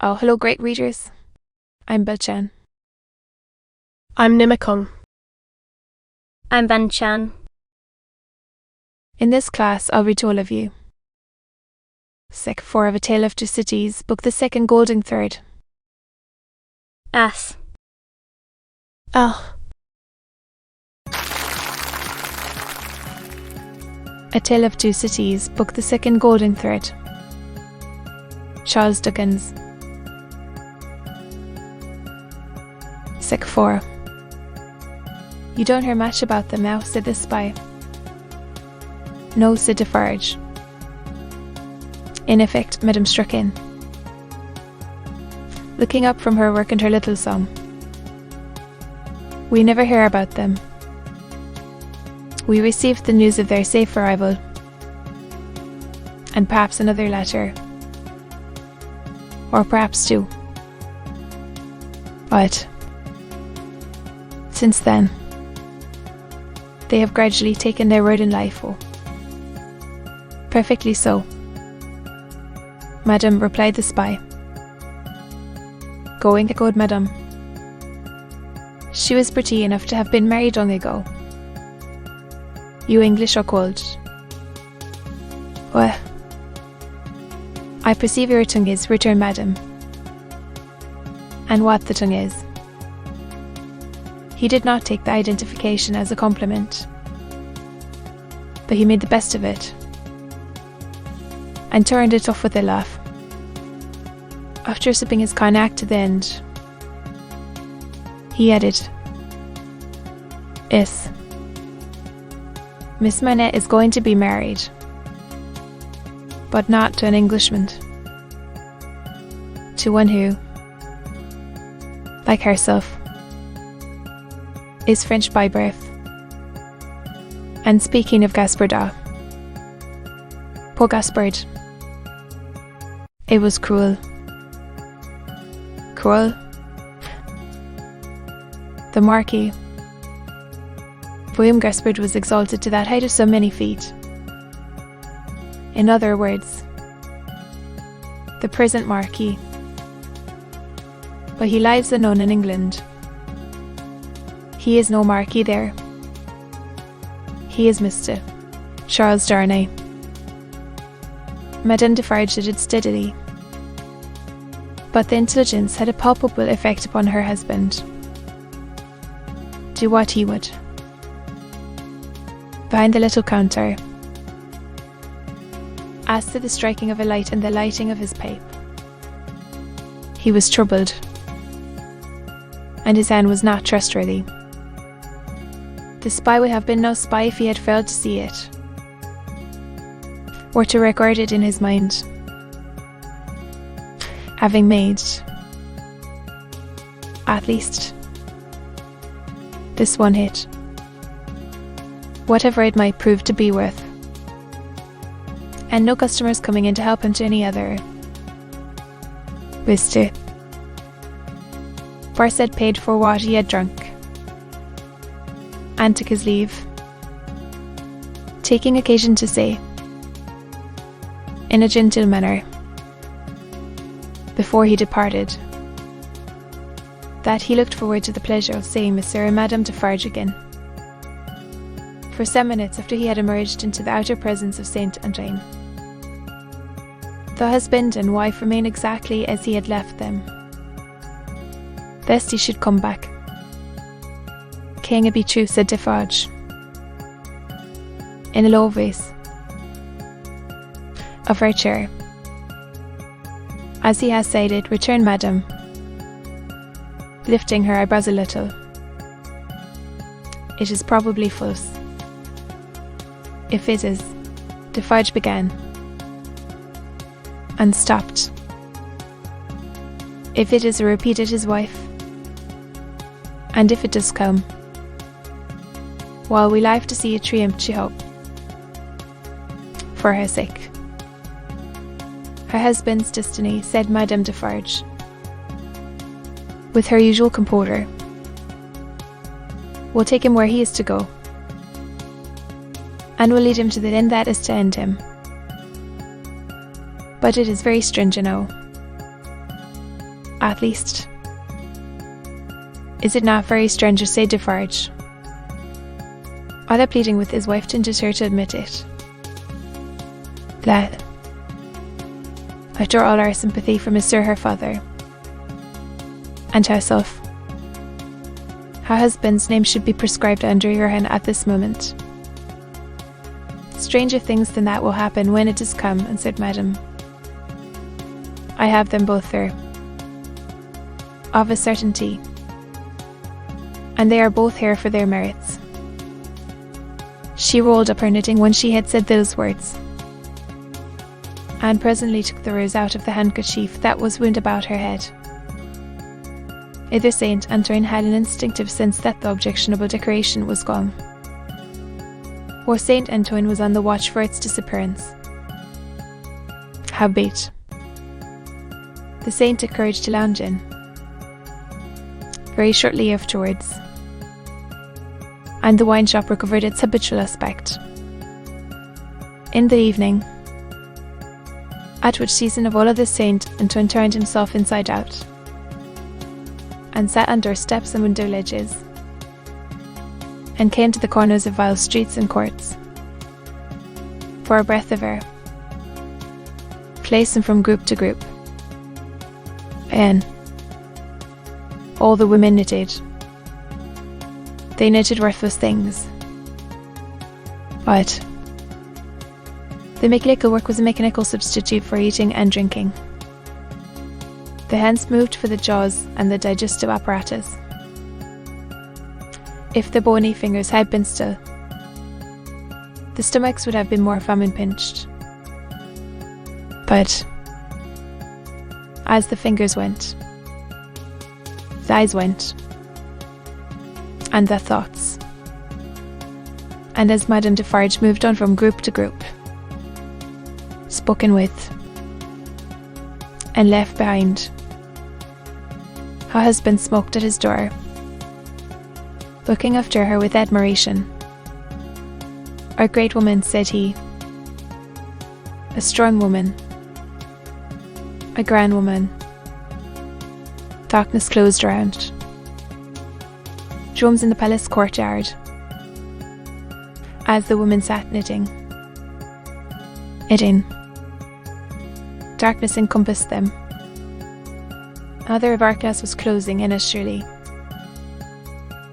Oh, hello, great readers. I'm Belchan. I'm Nimekong. I'm Banchan. In this class, I'll read to all of you. Sec 4 of A Tale of Two Cities, Book the Second, Golden Third. As. Ah. A Tale of Two Cities, Book the Second, Golden Thread. Charles Dickens. Sec 4. You don't hear much about them now, said the spy. No, said Defarge. In effect, Madame struck in, looking up from her work and her little song. We never hear about them. We received the news of their safe arrival, and perhaps another letter, or perhaps two. But since then, they have gradually taken their road in life. Oh, perfectly so, Madame, replied the spy. Going, echoed Madame. She was pretty enough to have been married long ago. You English are cold. Well, I perceive your tongue is, returned Madame. And what the tongue is. He did not take the identification as a compliment, but he made the best of it, and turned it off with a laugh. After sipping his cognac to the end, he added, Yes, Miss Manette is going to be married, but not to an Englishman, to one who, like herself, is French by birth. And speaking of Gasparda, poor Gaspard, it was cruel. Cruel? The Marquis, for whom Gaspard was exalted to that height of so many feet. In other words, the present Marquis. But he lives unknown in England. He is no Marquis there. He is Mr. Charles Darnay. Madame Defarge did it steadily, but the intelligence had a palpable effect upon her husband. Do what he would. Behind the little counter, as to the striking of a light and the lighting of his pipe, he was troubled, and his hand was not trustworthy. The spy would have been no spy if he had failed to see it, or to record it in his mind, having made, at least, this one hit, whatever it might prove to be worth, and no customers coming in to help him to any other. Mr. Farset paid for what he had drunk, and took his leave, taking occasion to say, in a gentle manner, before he departed, that he looked forward to the pleasure of seeing Monsieur and Madame Defarge again. For some minutes after he had emerged into the outer presence of Saint Antoine, the husband and wife remained exactly as he had left them, lest he should come back. King it be true, said Defarge, in a low voice, of her chair. As he has said it, returned Madame, lifting her eyebrows a little. It is probably false. If it is, Defarge began, and stopped. If it is a repeat, it is wife, and if it does come, while we live to see a triumph, she hope, for her sake. Her husband's destiny, said Madame Defarge, with her usual composure, will take him where he is to go, and will lead him to the end that is to end him. But it is very strange, you know, At least, is it not very strange to say Defarge? Either pleading with his wife to induce her to admit it. That, after all our sympathy for Mr. her father, and herself, her husband's name should be prescribed under your hand at this moment. Stranger things than that will happen when it is come, and said Madam, I have them both there, of a certainty, and they are both here for their merits. She rolled up her knitting when she had said those words, and presently took the rose out of the handkerchief that was wound about her head. Either Saint Antoine had an instinctive sense that the objectionable decoration was gone, or Saint Antoine was on the watch for its disappearance. Howbeit, the saint took courage to lounge in, very shortly afterwards, and the wine shop recovered its habitual aspect. In the evening, at which season of all of the Saint Antoine turned himself inside out, and sat under steps and window ledges, and came to the corners of vile streets and courts, for a breath of air, placing from group to group, and all the women knitted. They knitted worthless things, but the mechanical work was a mechanical substitute for eating and drinking. The hands moved for the jaws and the digestive apparatus. If the bony fingers had been still, the stomachs would have been more famine-pinched. But as the fingers went, the eyes went, and the thoughts. And as Madame Defarge moved on from group to group, spoken with, and left behind, her husband smoked at his door, looking after her with admiration. "A great woman," said he, "a strong woman, a grand woman." Darkness closed around. Drums in the palace courtyard, as the women sat knitting. Darkness encompassed them. Another of our class was closing in as surely,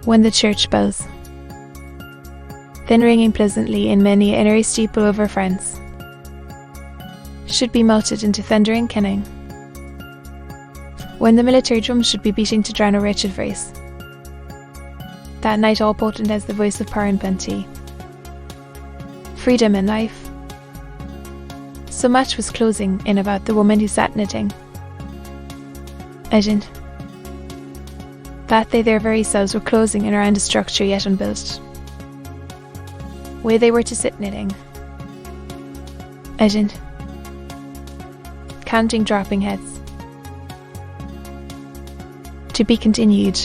when the church bells, then ringing pleasantly in many an airy steeple over France, should be melted into thundering kenning, when the military drums should be beating to drown a wretched voice, that night all potent as the voice of power and plenty, freedom and life. So much was closing in about the woman who sat knitting, and that they their very selves were closing in around a structure yet unbuilt, where they were to sit knitting, and counting dropping heads. To be continued.